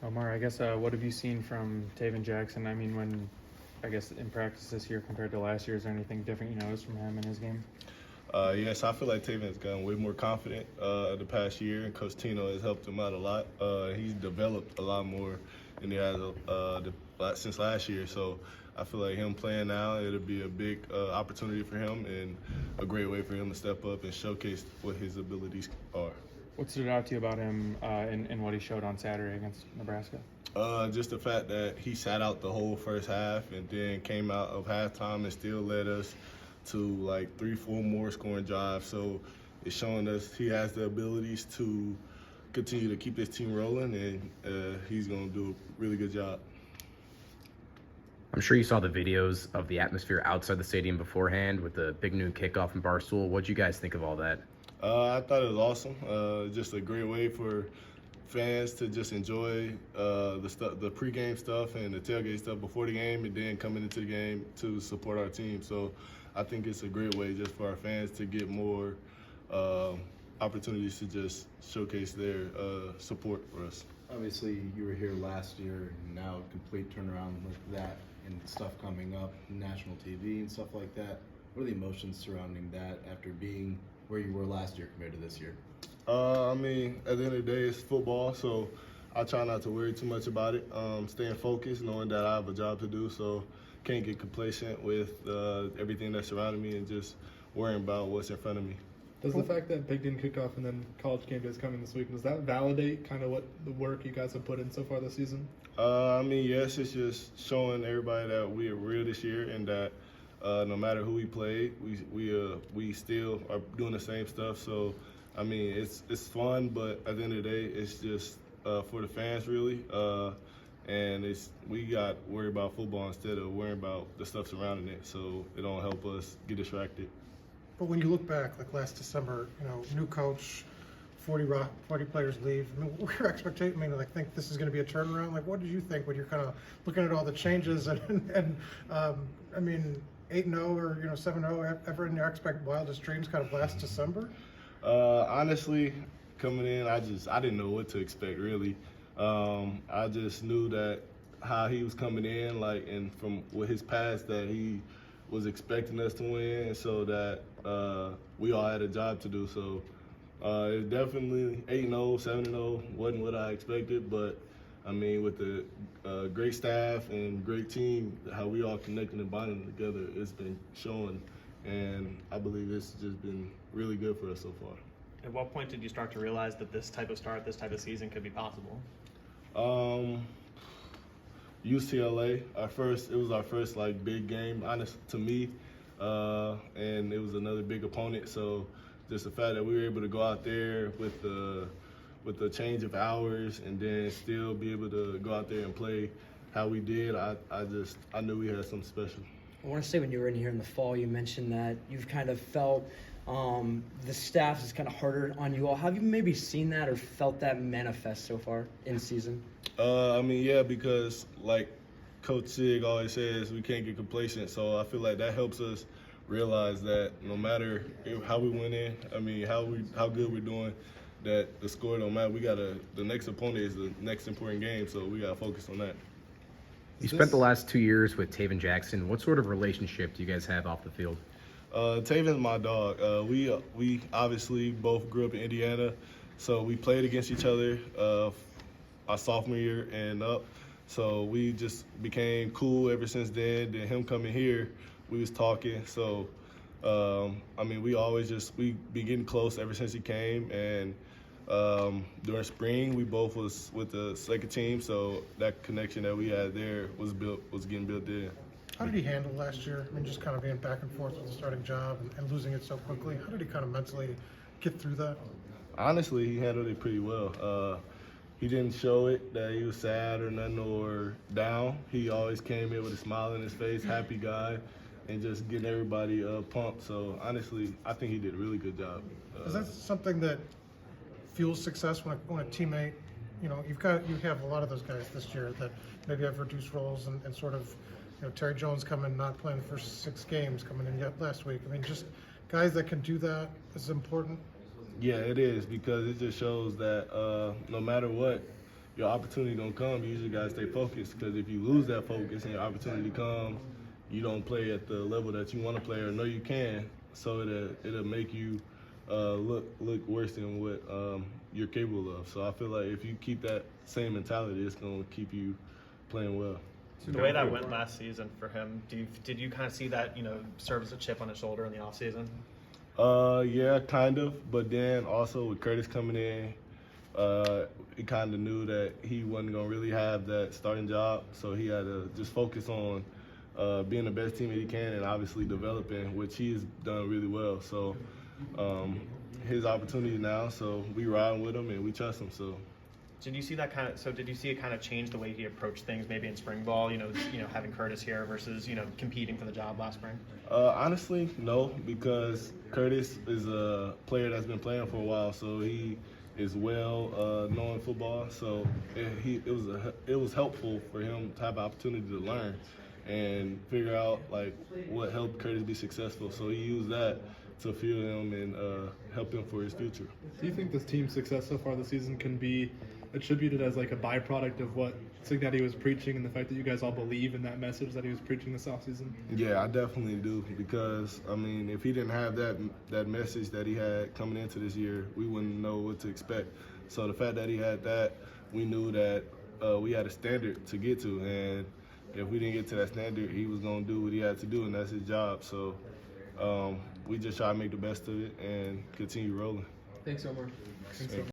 Omar, I guess what have you seen from Taven Jackson? I mean, I guess in practice this year compared to last year, is there anything different you noticed from him in his game? Yes, I feel like Taven has gotten way more confident the past year, and Coach Tino has helped him out a lot. He's developed a lot more than he has since last year. So I feel like him playing now, it'll be a big opportunity for him and a great way for him to step up and showcase what his abilities are. What stood out to you about him in what he showed on Saturday against Nebraska? Just the fact that he sat out the whole first half and then came out of halftime and still led us to like 3-4 more scoring drives. So it's showing us he has the abilities to continue to keep his team rolling, and he's going to do a really good job. I'm sure you saw the videos of the atmosphere outside the stadium beforehand with the big noon kickoff in Barstool. What'd you guys think of all that? I thought it was awesome. Just a great way for fans to just enjoy the pregame stuff and the tailgate stuff before the game, and then coming into the game to support our team. So I think it's a great way just for our fans to get more opportunities to just showcase their support for us. Obviously, you were here last year, and now a complete turnaround with that and stuff coming up, national TV and stuff like that. What are the emotions surrounding that after being where you were last year compared to this year? I mean, at the end of the day, it's football, so I try not to worry too much about it. Staying focused, knowing that I have a job to do, so can't get complacent with everything that's surrounding me and just worrying about what's in front of me. Does the fact that Big Ten kickoff and then College game day is coming this week, does that validate kind of what the work you guys have put in so far this season? I mean, yes, it's just showing everybody that we are real this year and that no matter who we play, we still are doing the same stuff. So, I mean, it's fun, but at the end of the day, it's just for the fans really. And we got worried about football instead of worrying about the stuff surrounding it. So it don't help us get distracted. But when you look back, like last December, new coach, 40 players leave. I mean, what were your expectations? I mean, I think this is going to be a turnaround. Like, what did you think when you're kind of looking at all the changes and I mean, 8-0 or 7-0 ever in your wildest dreams kind of last December? Honestly, coming in, I didn't know what to expect really. I just knew that how he was coming in, like, and from with his past that he was expecting us to win, and so that we all had a job to do. So it definitely 8-0, 7-0 wasn't what I expected, but I mean, with the great staff and great team, how we all connecting and bonding together, it's been showing, and I believe it's just been really good for us so far. At what point did you start to realize that this type of start, this type of season could be possible? UCLA, it was our first like big game, honest to me, and it was another big opponent. So just the fact that we were able to go out there with the change of hours and then still be able to go out there and play how we did, I knew we had something special. I want to say when you were in here in the fall, you mentioned that you've kind of felt the staff is kind of harder on you all. Have you maybe seen that or felt that manifest so far in season? I mean, yeah, because like Coach Sig always says, we can't get complacent. So I feel like that helps us realize that no matter how we went in, I mean, how good we're doing, that the score don't matter. The next opponent is the next important game, so we gotta focus on that. You spent the last 2 years with Taven Jackson. What sort of relationship do you guys have off the field? Taven's my dog. We obviously both grew up in Indiana, so we played against each other our sophomore year and up. So we just became cool ever since then. Then him coming here, we was talking. So I mean, we been getting close ever since he came. And during spring, we both was with the second team. So that connection that we had there was getting built in. How did he handle last year? I mean, just kind of being back and forth with the starting job and losing it so quickly. How did he kind of mentally get through that? Honestly, he handled it pretty well. He didn't show it that he was sad or nothing or down. He always came in with a smile on his face, happy guy, and just getting everybody pumped. So honestly, I think he did a really good job. Is that something that fuels success when a teammate, you have a lot of those guys this year that maybe have reduced roles and sort of, Terry Jones coming, not playing the first 6 games, coming in yet last week. I mean, just guys that can do that is important. Yeah, it is, because it just shows that no matter what, your opportunity don't come, you just gotta stay focused. Because if you lose that focus and your opportunity comes, you don't play at the level that you want to play or know you can. So it'll make you look worse than what you're capable of. So I feel like if you keep that same mentality, it's gonna keep you playing well. The way that went last season for him, did you kind of see that, serve as a chip on his shoulder in the offseason? Yeah, kind of. But then also with Curtis coming in, he kind of knew that he wasn't gonna really have that starting job, so he had to just focus on being the best teammate he can and obviously developing, which he's done really well. So his opportunity now, so we riding with him and we trust him. So. Did you see that did you see it kind of change the way he approached things maybe in spring ball, having Curtis here versus, competing for the job last spring? Honestly, no, because Curtis is a player that's been playing for a while, so he is well known football. So it was helpful for him to have an opportunity to learn and figure out like what helped Curtis be successful. So he used that to fuel him and help him for his future. Do you think this team's success so far this season can be attributed as like a byproduct of what Cignetti was preaching and the fact that you guys all believe in that message that he was preaching this offseason? Yeah, I definitely do, because I mean, if he didn't have that message that he had coming into this year, we wouldn't know what to expect. So the fact that he had that, we knew that we had a standard to get to, and if we didn't get to that standard, he was going to do what he had to do, and that's his job. So we just try to make the best of it and continue rolling. Thanks, Omar.